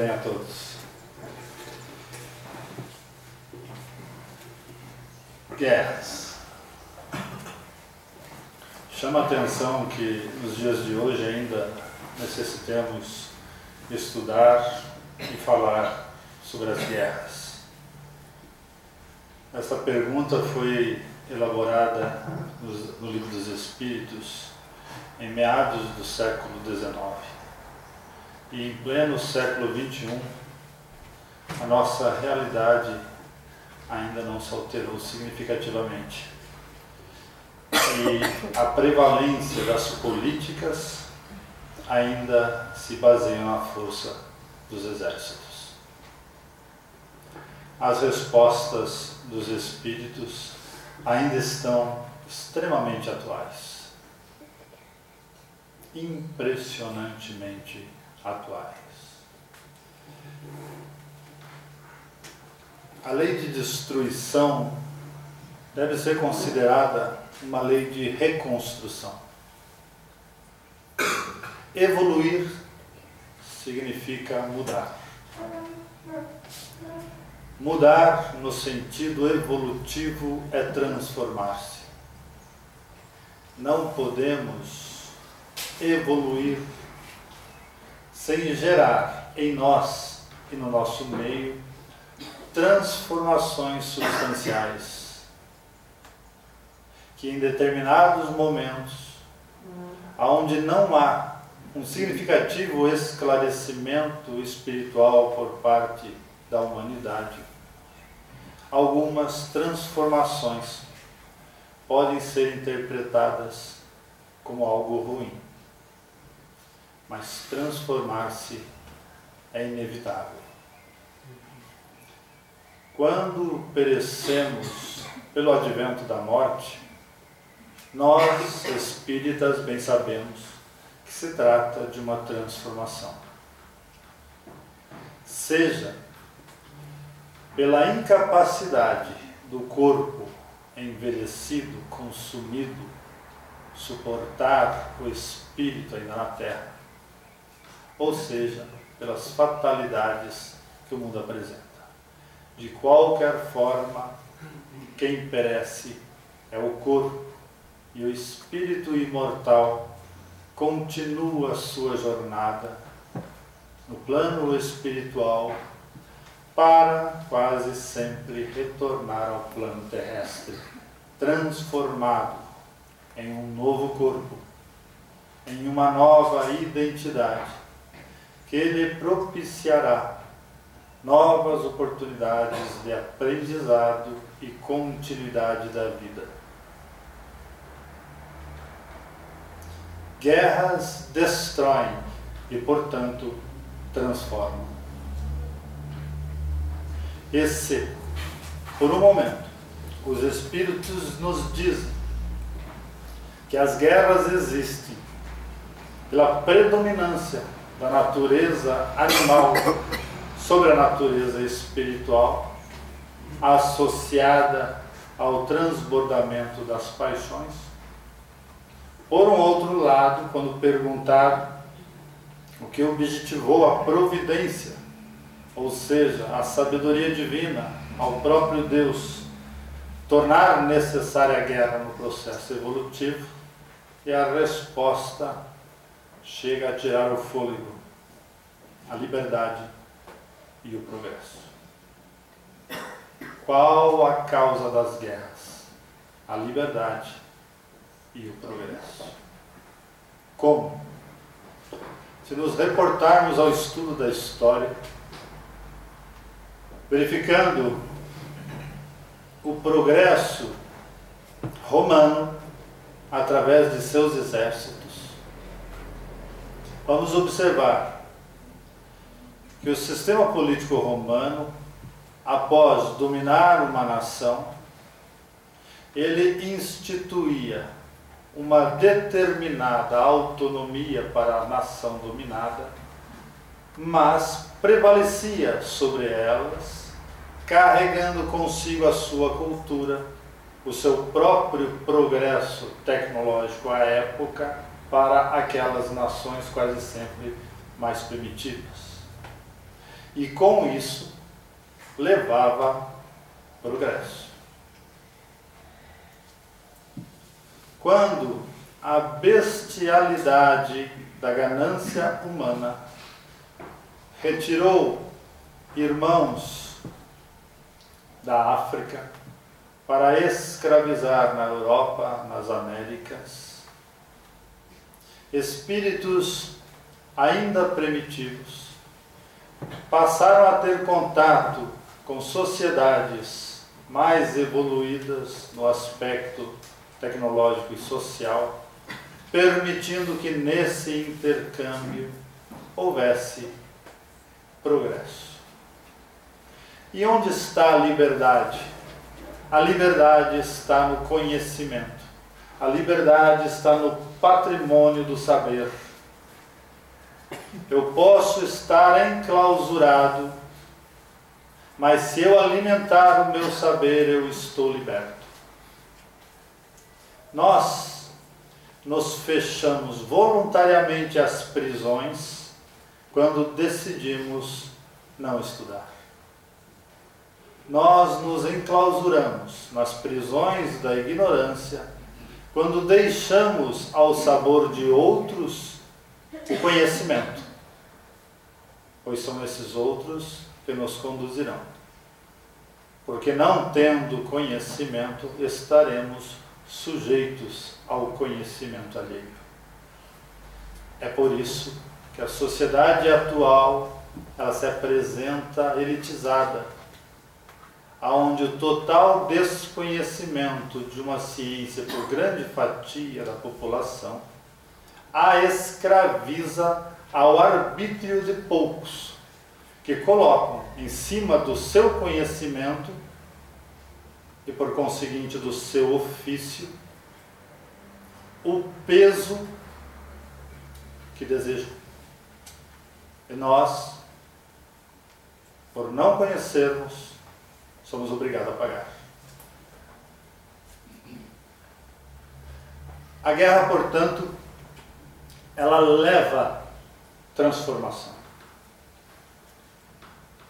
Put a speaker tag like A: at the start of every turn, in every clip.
A: bem a todos. Guerras. Chama a atenção que nos dias de hoje ainda necessitemos estudar e falar sobre as guerras. Essa pergunta foi elaborada no Livro dos Espíritos em meados do século XIX. E em pleno século XXI, a nossa realidade ainda não se alterou significativamente. E a prevalência das políticas ainda se baseia na força dos exércitos. As respostas dos espíritos ainda estão extremamente atuais, impressionantemente atuais. A lei de destruição deve ser considerada uma lei de reconstrução. Evoluir significa mudar. Mudar no sentido evolutivo é transformar-se. Não podemos evoluir sem gerar em nós e no nosso meio transformações substanciais que em determinados momentos, onde não há um significativo esclarecimento espiritual por parte da humanidade, algumas transformações podem ser interpretadas como algo ruim. Mas transformar-se é inevitável. Quando perecemos pelo advento da morte, nós, espíritas, bem sabemos que se trata de uma transformação. Seja pela incapacidade do corpo envelhecido, consumido, suportar o espírito ainda na terra, ou seja, pelas fatalidades que o mundo apresenta. De qualquer forma, quem perece é o corpo, e o espírito imortal continua a sua jornada no plano espiritual para quase sempre retornar ao plano terrestre, transformado em um novo corpo, em uma nova identidade, que lhe propiciará novas oportunidades de aprendizado e continuidade da vida. Guerras destroem e, portanto, transformam. E se, por um momento, os espíritos nos dizem que as guerras existem pela predominância da natureza animal sobre a natureza espiritual, associada ao transbordamento das paixões. Por um outro lado, quando perguntado o que objetivou a providência, ou seja, a sabedoria divina, ao próprio Deus, tornar necessária a guerra no processo evolutivo, e a resposta chega a tirar o fôlego, a liberdade e o progresso. Qual a causa das guerras? A liberdade e o progresso. Como? Se nos reportarmos ao estudo da história, verificando o progresso romano através de seus exércitos, vamos observar que o sistema político romano, após dominar uma nação, ele instituía uma determinada autonomia para a nação dominada, mas prevalecia sobre elas, carregando consigo a sua cultura, o seu próprio progresso tecnológico à época, para aquelas nações quase sempre mais primitivas. e com isso levava progresso. Quando a bestialidade da ganância humana retirou irmãos da África para escravizar na Europa, nas Américas, espíritos ainda primitivos passaram a ter contato com sociedades mais evoluídas no aspecto tecnológico e social, permitindo que nesse intercâmbio houvesse progresso. E onde está a liberdade? A liberdade está no conhecimento. A liberdade está no patrimônio do saber. Eu posso estar enclausurado, mas se eu alimentar o meu saber, eu estou liberto. Nós nos fechamos voluntariamente às prisões quando decidimos não estudar. Nós nos enclausuramos nas prisões da ignorância quando deixamos ao sabor de outros o conhecimento, pois são esses outros que nos conduzirão. Porque não tendo conhecimento, estaremos sujeitos ao conhecimento alheio. É por isso que a sociedade atual ela se apresenta elitizada, onde o total desconhecimento de uma ciência por grande fatia da população a escraviza ao arbítrio de poucos, que colocam em cima do seu conhecimento e, por conseguinte, do seu ofício, o peso que desejam. E nós, por não conhecermos, somos obrigados a pagar. A guerra, portanto, ela leva transformação.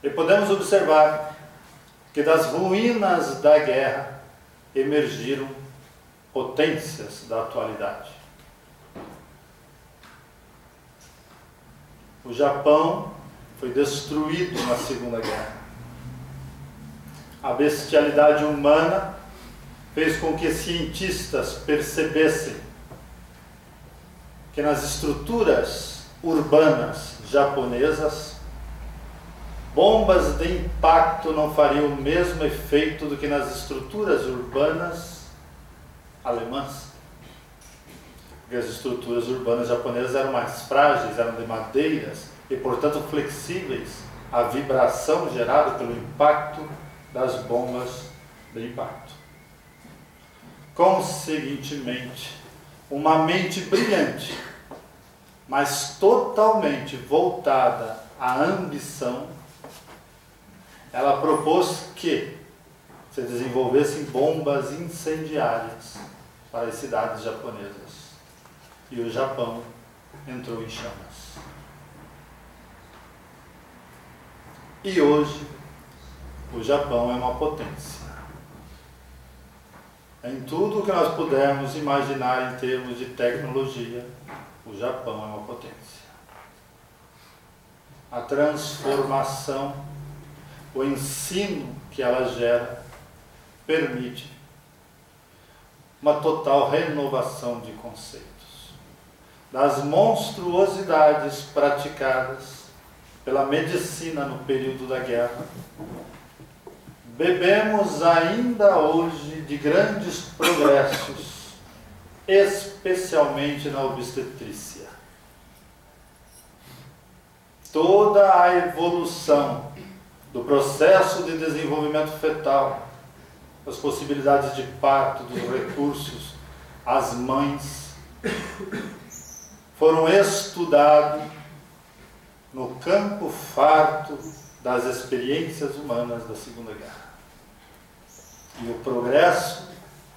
A: E podemos observar que das ruínas da guerra emergiram potências da atualidade. O Japão foi destruído na Segunda Guerra. A bestialidade humana fez com que cientistas percebessem que nas estruturas urbanas japonesas, bombas de impacto não fariam o mesmo efeito do que nas estruturas urbanas alemãs. Porque as estruturas urbanas japonesas eram mais frágeis, eram de madeiras e, portanto, flexíveis à vibração gerada pelo impacto das bombas de impacto. Conseguintemente, uma mente brilhante, mas totalmente voltada à ambição, ela propôs que se desenvolvessem bombas incendiárias para as cidades japonesas. E o Japão entrou em chamas. E hoje, o Japão é uma potência. Em tudo que nós pudermos imaginar em termos de tecnologia, o Japão é uma potência. A transformação, o ensino que ela gera, permite uma total renovação de conceitos. Das monstruosidades praticadas pela medicina no período da guerra, bebemos ainda hoje de grandes progressos, especialmente na obstetrícia. Toda a evolução do processo de desenvolvimento fetal, das possibilidades de parto, dos recursos às mães, foram estudados no campo farto das experiências humanas da Segunda Guerra. E o progresso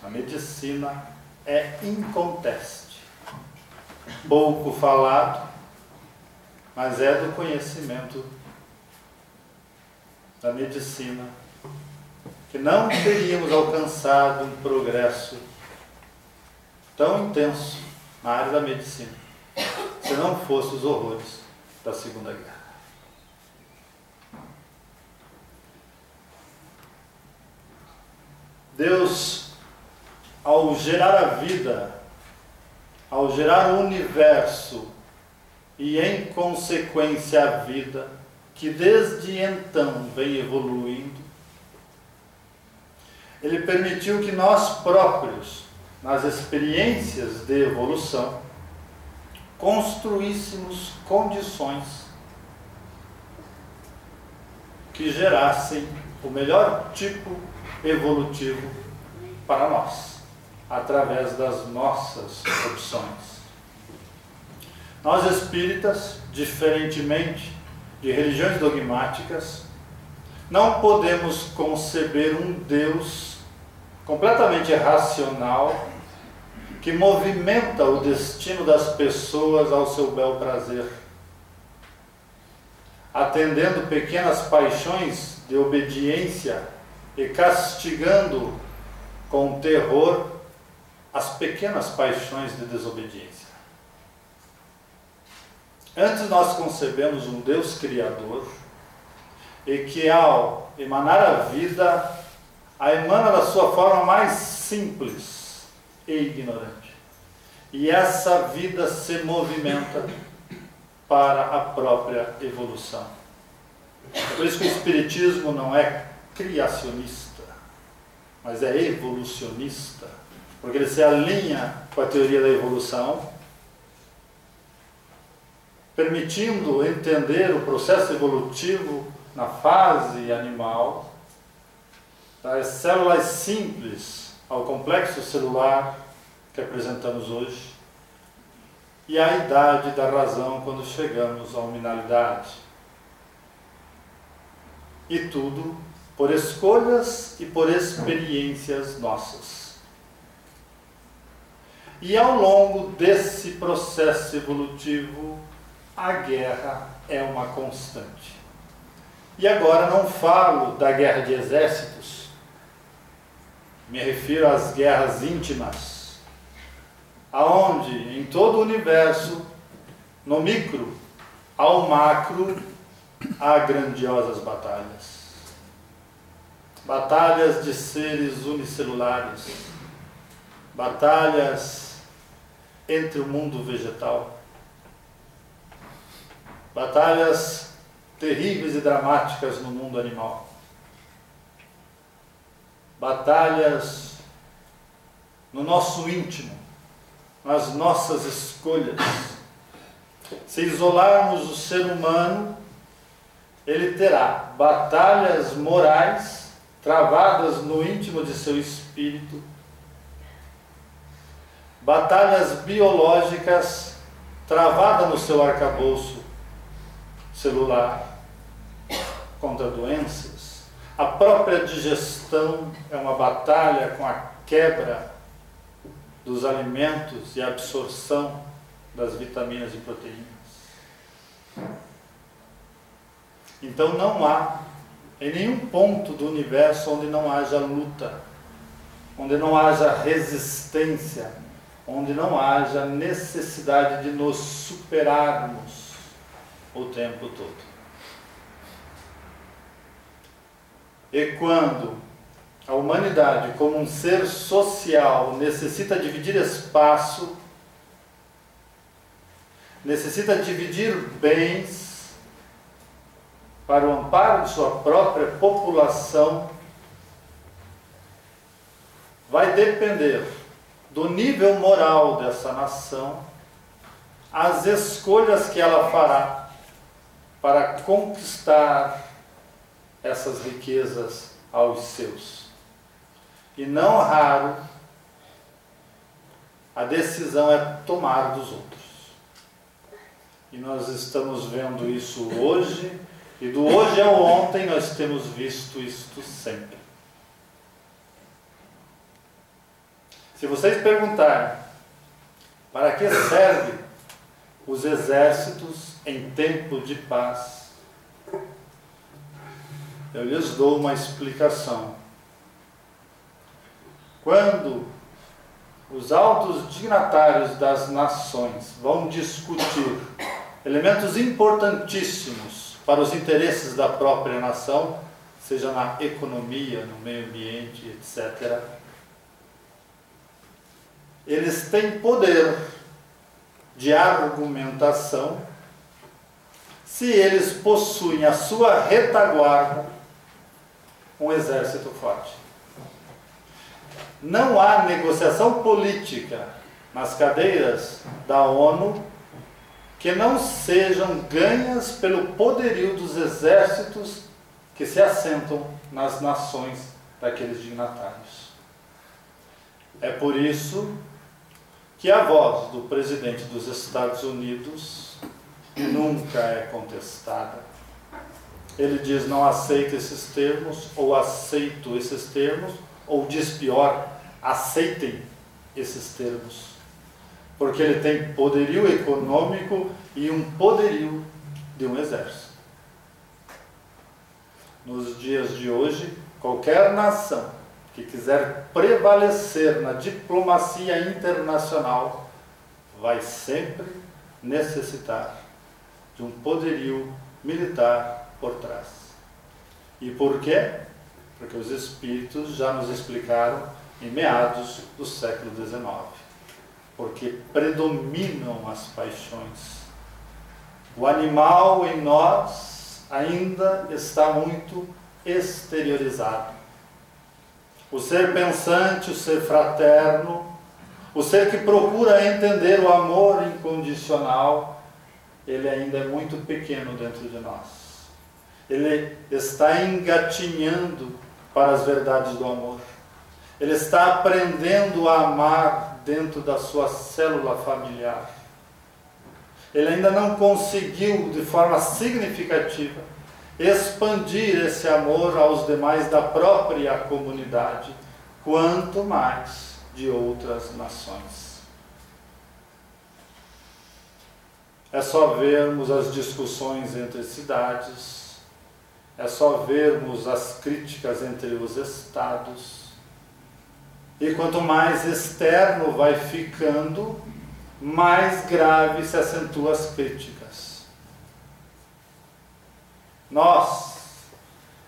A: na medicina é inconteste. Pouco falado, mas é do conhecimento da medicina, que não teríamos alcançado um progresso tão intenso na área da medicina se não fossem os horrores da Segunda Guerra. Deus, ao gerar a vida, ao gerar o universo e, em consequência, a vida, que desde então vem evoluindo, Ele permitiu que nós próprios, nas experiências de evolução, construíssemos condições que gerassem o melhor tipo evolutivo para nós, através das nossas opções. Nós espíritas, diferentemente de religiões dogmáticas, não podemos conceber um Deus completamente racional que movimenta o destino das pessoas ao seu bel prazer, atendendo pequenas paixões de obediência e castigando com terror as pequenas paixões de desobediência. Antes nós concebemos um Deus Criador e que, ao emanar a vida, a emana da sua forma mais simples e ignorante. E essa vida se movimenta para a própria evolução. Por isso que o Espiritismo não é criacionista, mas é evolucionista, porque ele se alinha com a teoria da evolução, permitindo entender o processo evolutivo na fase animal, das células simples ao complexo celular que apresentamos hoje, e a idade da razão quando chegamos à humanidade. E tudo por escolhas e por experiências nossas. E ao longo desse processo evolutivo, a guerra é uma constante. E agora não falo da guerra de exércitos, me refiro às guerras íntimas, aonde em todo o universo, no micro ao macro, há grandiosas batalhas. Batalhas de seres unicelulares, batalhas entre o mundo vegetal, batalhas terríveis e dramáticas no mundo animal, batalhas no nosso íntimo, nas nossas escolhas. Se isolarmos o ser humano, ele terá batalhas morais travadas no íntimo de seu espírito, batalhas biológicas travadas no seu arcabouço celular contra doenças. A própria digestão é uma batalha com a quebra dos alimentos e a absorção das vitaminas e proteínas. Então não há em nenhum ponto do universo onde não haja luta, onde não haja resistência, onde não haja necessidade de nos superarmos o tempo todo. E quando a humanidade, como um ser social, necessita dividir espaço, necessita dividir bens para o amparo de sua própria população, vai depender do nível moral dessa nação as escolhas que ela fará para conquistar essas riquezas aos seus. E não raro, a decisão é tomar dos outros. E nós estamos vendo isso hoje, e do hoje ao ontem nós temos visto isto sempre. Se vocês perguntarem para que servem os exércitos em tempo de paz, Eu lhes dou uma explicação. Quando os altos dignatários das nações vão discutir elementos importantíssimos para os interesses da própria nação, seja na economia, no meio ambiente, etc., eles têm poder de argumentação se eles possuem a sua retaguarda um exército forte. Não há negociação política nas cadeiras da ONU que não sejam ganhas pelo poderio dos exércitos que se assentam nas nações daqueles dignatários. É por isso que a voz do presidente dos Estados Unidos nunca é contestada. Ele diz: não aceito esses termos, ou aceito esses termos, ou diz pior: aceitem esses termos. Porque ele tem poderio econômico e um poderio de um exército. Nos dias de hoje, qualquer nação que quiser prevalecer na diplomacia internacional vai sempre necessitar de um poderio militar por trás. E por quê? Porque os espíritos já nos explicaram em meados do século XIX. Porque predominam as paixões. O animal em nós ainda está muito exteriorizado. O ser pensante, o ser fraterno, o ser que procura entender o amor incondicional, ele ainda é muito pequeno dentro de nós. Ele está engatinhando para as verdades do amor. Ele está aprendendo a amar dentro da sua célula familiar. Ele ainda não conseguiu, de forma significativa, expandir esse amor aos demais da própria comunidade, quanto mais de outras nações. É só vermos as discussões entre cidades, é só vermos as críticas entre os estados, e quanto mais externo vai ficando, mais grave se acentuam as críticas. Nós,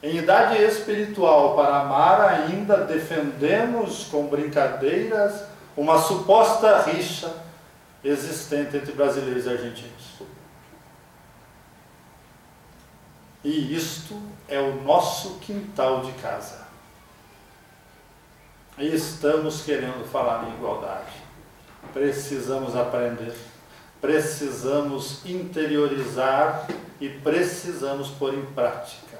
A: em idade espiritual para amar, ainda defendemos com brincadeiras uma suposta rixa existente entre brasileiros e argentinos. E isto é o nosso quintal de casa. E estamos querendo falar em igualdade. Precisamos aprender, precisamos interiorizar e precisamos pôr em prática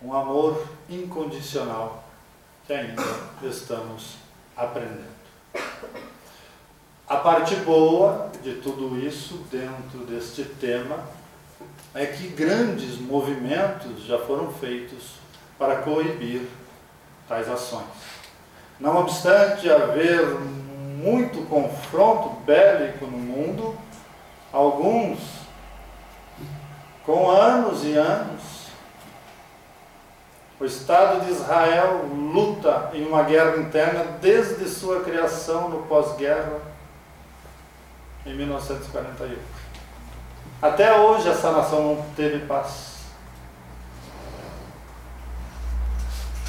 A: um amor incondicional que ainda estamos aprendendo. A parte boa de tudo isso, dentro deste tema, é que grandes movimentos já foram feitos para coibir tais ações. Não obstante haver muito confronto bélico no mundo, alguns com anos e anos, o Estado de Israel luta em uma guerra interna desde sua criação no pós-guerra, em 1948. Até hoje essa nação não teve paz.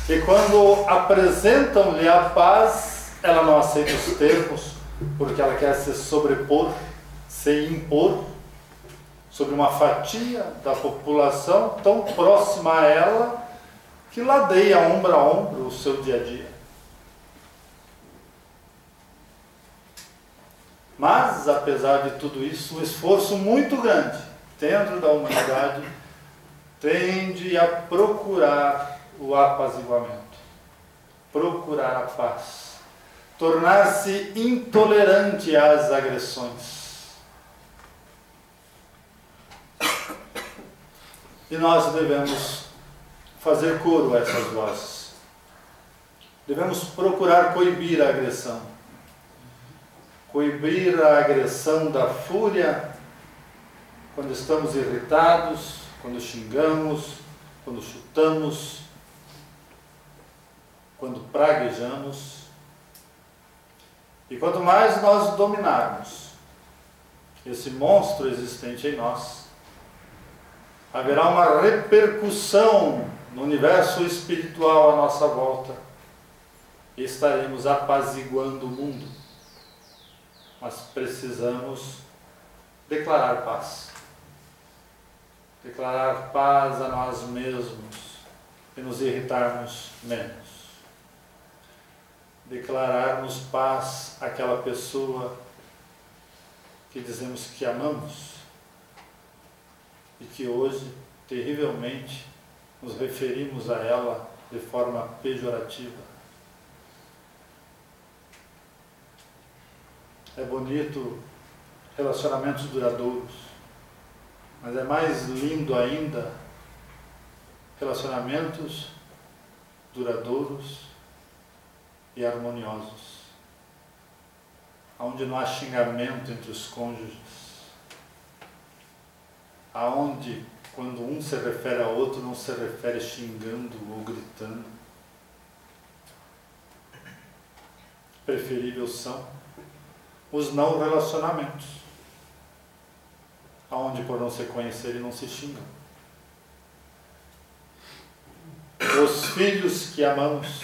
A: E quando apresentam-lhe a paz, ela não aceita os termos, porque ela quer se sobrepor, se impor sobre uma fatia da população tão próxima a ela, que ladeia ombro a ombro o seu dia a dia. Mas, apesar de tudo isso, um esforço muito grande dentro da humanidade tende a procurar o apaziguamento, procurar a paz, tornar-se intolerante às agressões. E nós devemos fazer coro a essas vozes. Devemos procurar coibir a agressão. Coibir a agressão da fúria quando estamos irritados, quando xingamos, quando chutamos, quando praguejamos. E quanto mais nós dominarmos esse monstro existente em nós, haverá uma repercussão no universo espiritual à nossa volta e estaremos apaziguando o mundo. Mas precisamos declarar paz. Declarar paz a nós mesmos e nos irritarmos menos. Declararmos paz àquela pessoa que dizemos que amamos e que hoje, terrivelmente, nos referimos a ela de forma pejorativa. É bonito relacionamentos duradouros, mas é mais lindo ainda relacionamentos duradouros e harmoniosos, onde não há xingamento entre os cônjuges, aonde quando um se refere ao outro não se refere xingando ou gritando. Preferível são os não relacionamentos, aonde por não se conhecerem não se xingam. Os filhos que amamos,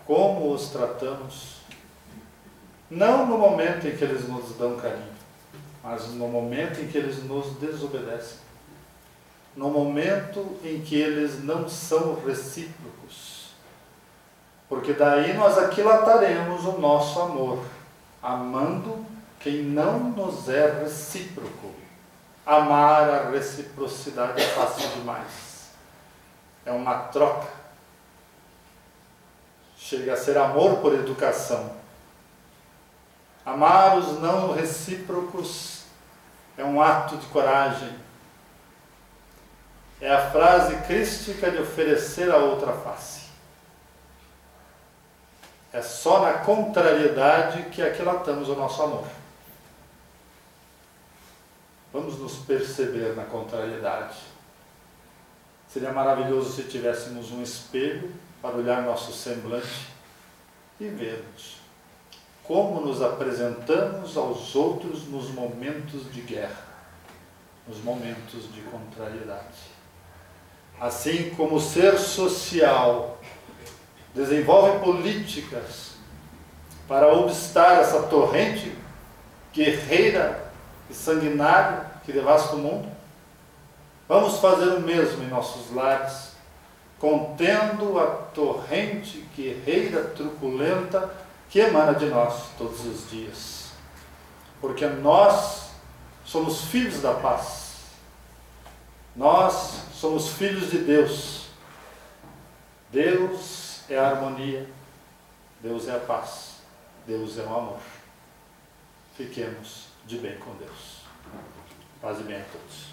A: como os tratamos, não no momento em que eles nos dão carinho, mas no momento em que eles nos desobedecem, no momento em que eles não são recíprocos, porque daí nós aquilataremos o nosso amor, amando quem não nos é recíproco. Amar a reciprocidade é fácil demais, é uma troca, chega a ser amor por educação. Amar os não recíprocos é um ato de coragem, é a frase crística de oferecer a outra face. É só na contrariedade que aquilatamos o nosso amor. Vamos nos perceber na contrariedade. Seria maravilhoso se tivéssemos um espelho para olhar nosso semblante e vermos como nos apresentamos aos outros nos momentos de guerra, nos momentos de contrariedade. Assim como o ser social desenvolve políticas para obstar essa torrente guerreira e sanguinária que devasta o mundo, vamos fazer o mesmo em nossos lares, contendo a torrente guerreira truculenta que emana de nós todos os dias. Porque nós somos filhos da paz. Nós somos filhos de Deus. Deus é a harmonia. Deus é a paz. Deus é o amor. Fiquemos de bem com Deus. Paz e bem a todos.